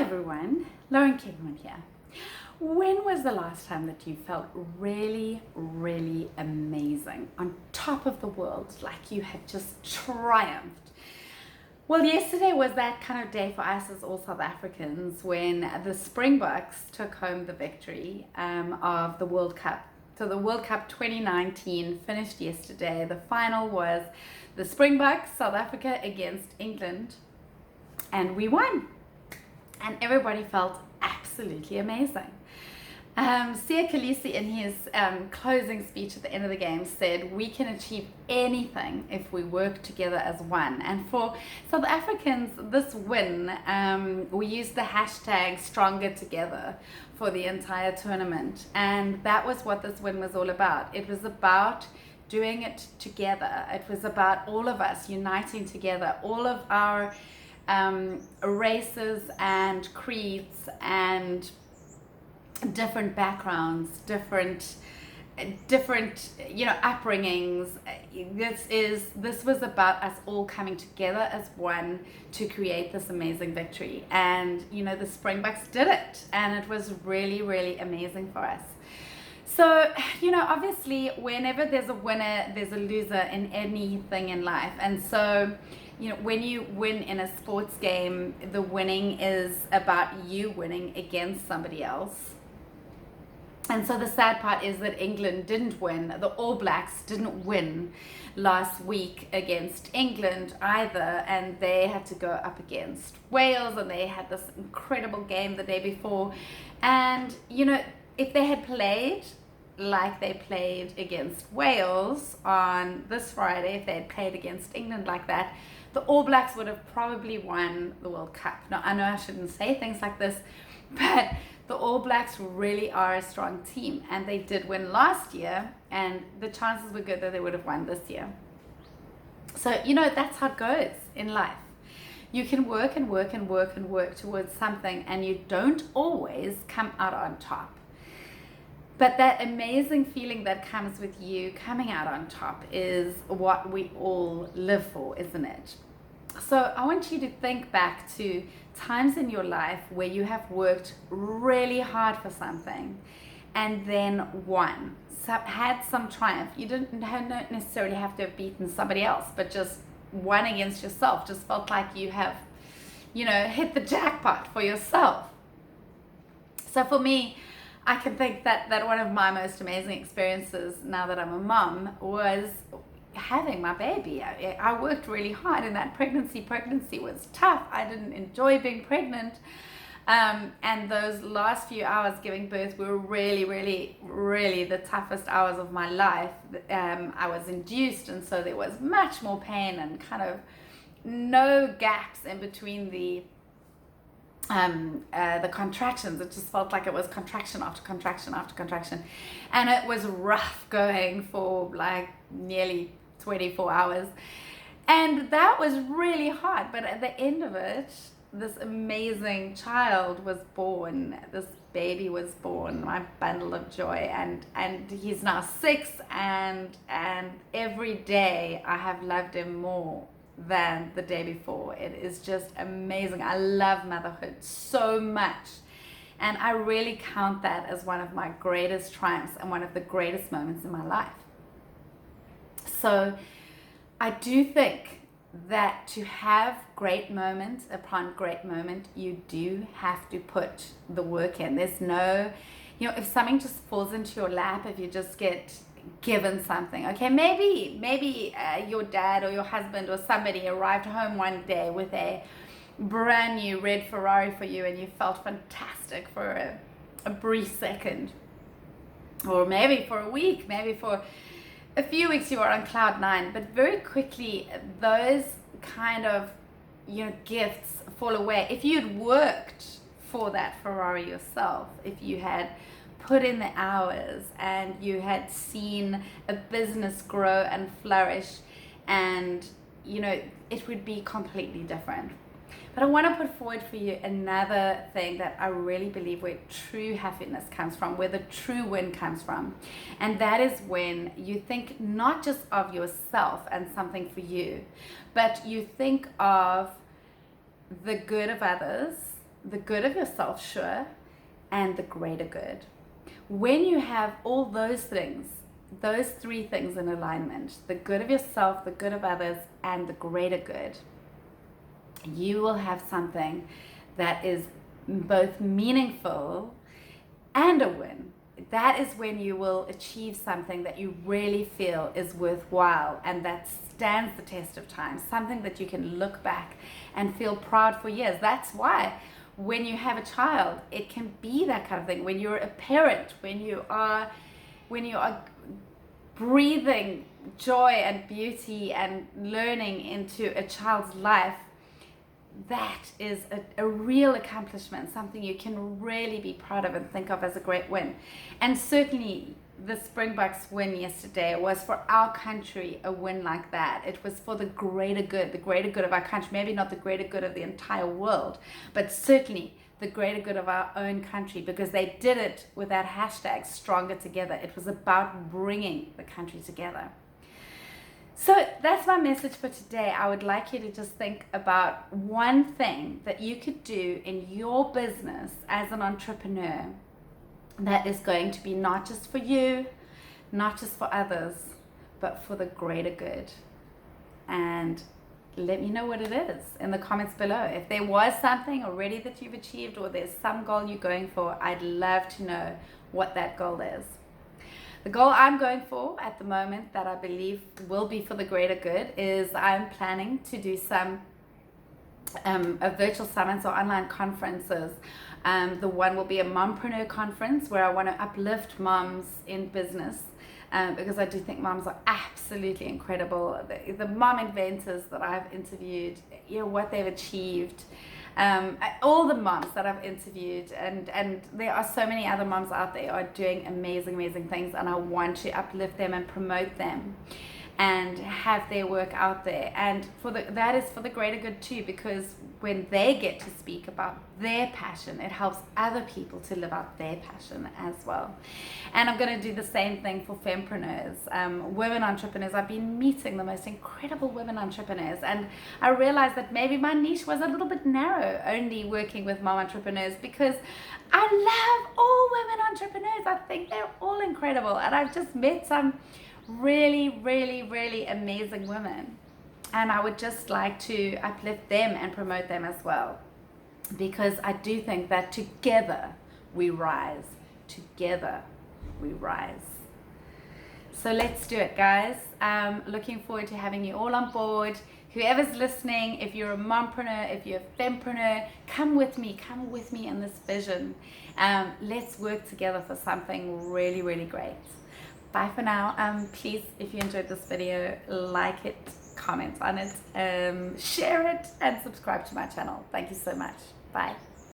Hi everyone, Lauren Kingman here. When was the last time that you felt really, really amazing, on top of the world, like you had just triumphed? Well, yesterday was that kind of day for us as all South Africans when the Springboks took home the victory of the World Cup. So the World Cup 2019 finished yesterday. The final was the Springboks, South Africa against England, and we won. And everybody felt absolutely amazing. Siya Kolisi in his closing speech at the end of the game said, we can achieve anything if we work together as one. And for South Africans, this win, we used the hashtag Stronger Together for the entire tournament. And that was what this win was all about. It was about doing it together. It was about all of us uniting together, all of our races and creeds and different backgrounds, different upbringings. This was about us all coming together as one to create this amazing victory. And the Springboks did it, and it was really, really amazing for us. So, obviously whenever there's a winner, there's a loser in anything in life. And so when you win in a sports game, the winning is about you winning against somebody else. And so the sad part is that England didn't win. The All Blacks didn't win last week against England either. And they had to go up against Wales, and they had this incredible game the day before. And, if they had played like they played against Wales on this Friday, if they had played against England like that, the All Blacks would have probably won the World Cup. Now, I know I shouldn't say things like this, but the All Blacks really are a strong team, and they did win last year, and the chances were good that they would have won this year. So, that's how it goes in life. You can work and work and work and work towards something, and you don't always come out on top. But that amazing feeling that comes with you coming out on top is what we all live for, isn't it? So I want you to think back to times in your life where you have worked really hard for something and then won. So had some triumph. You don't necessarily have to have beaten somebody else, but just won against yourself. Just felt like you have, hit the jackpot for yourself. So for me, I can think that one of my most amazing experiences now that I'm a mom was having my baby. I worked really hard in that pregnancy. Pregnancy was tough. I didn't enjoy being pregnant. And those last few hours giving birth were really, really, really the toughest hours of my life. I was induced, and so there was much more pain and kind of no gaps in between the contractions. It just felt like it was contraction after contraction after contraction, and it was rough going for like nearly 24 hours, and that was really hard. But at the end of it, this amazing child was born. This baby was born, my bundle of joy, and he's now 6, and every day I have loved him more than the day before. It is just amazing. I love motherhood so much, and I really count that as one of my greatest triumphs and one of the greatest moments in my life. So I do think that to have great moments upon great moment, you do have to put the work in. There's no, if something just falls into your lap, if you just get given something, okay, maybe your dad or your husband or somebody arrived home one day with a brand new red Ferrari for you, and you felt fantastic for a brief second, or maybe for a week, maybe for a few weeks you were on cloud 9, but very quickly those kind of gifts fall away. If you'd worked for that Ferrari yourself, if you had put in the hours and you had seen a business grow and flourish, and it would be completely different. But I want to put forward for you another thing that I really believe where true happiness comes from, where the true win comes from. And that is when you think not just of yourself and something for you, but you think of the good of others the good of yourself, sure, and the greater good. When you have all those things, those three things in alignment, the good of yourself, the good of others, and the greater good, you will have something that is both meaningful and a win. That is when you will achieve something that you really feel is worthwhile and that stands the test of time, something that you can look back and feel proud for years. That's why when you have a child, it can be that kind of thing. When you're a parent, when you are breathing joy and beauty and learning into a child's life, that is a real accomplishment, something you can really be proud of and think of as a great win. And certainly the Springboks win yesterday was for our country a win like that. It was for the greater good of our country, maybe not the greater good of the entire world, but certainly the greater good of our own country, because they did it with that hashtag stronger together. It was about bringing the country together. So that's my message for today. I would like you to just think about one thing that you could do in your business as an entrepreneur that is going to be not just for you, not just for others, but for the greater good. And let me know what it is in the comments below. If there was something already that you've achieved, or there's some goal you're going for, I'd love to know what that goal is. The goal I'm going for at the moment, that I believe will be for the greater good, is I'm planning to do some virtual summits or online conferences. The one will be a mompreneur conference where I want to uplift moms in business, because I do think moms are absolutely incredible. The mom inventors that I've interviewed, what they've achieved. All the moms that I've interviewed, and there are so many other moms out there are doing amazing things, and I want to uplift them and promote them and have their work out there. And that is for the greater good too, because when they get to speak about their passion, it helps other people to live out their passion as well. And I'm going to do the same thing for Fempreneurs, women entrepreneurs. I've been meeting the most incredible women entrepreneurs, and I realized that maybe my niche was a little bit narrow, only working with mom entrepreneurs, because I love all women entrepreneurs. I think they're all incredible, and I've just met some really amazing women, and I would just like to uplift them and promote them as well, because I do think that together we rise. Together we rise. So let's do it, guys. Looking forward to having you all on board. Whoever's listening, if you're a mompreneur, if you're a fempreneur, come with me in this vision. Let's work together for something really great. Bye for now. Please, if you enjoyed this video, like it, comment on it, share it, and subscribe to my channel. Thank you so much. Bye.